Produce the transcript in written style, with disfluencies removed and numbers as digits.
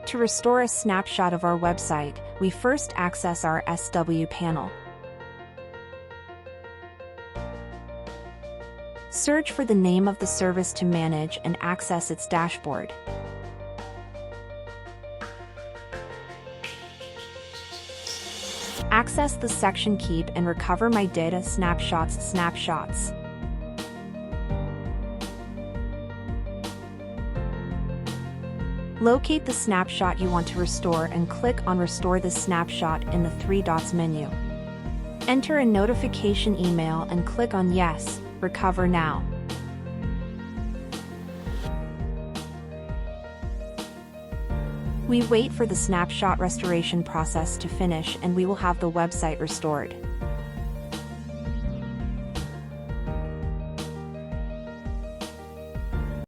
To restore a snapshot of our website, we first access our SW panel. Search for the name of the service to manage and access its dashboard. Access the section Keep and Recover My Data Snapshots. Locate the snapshot you want to restore and click on Restore this snapshot in the three dots menu. Enter a notification email and click on Yes, Recover Now. We wait for the snapshot restoration process to finish and we will have the website restored.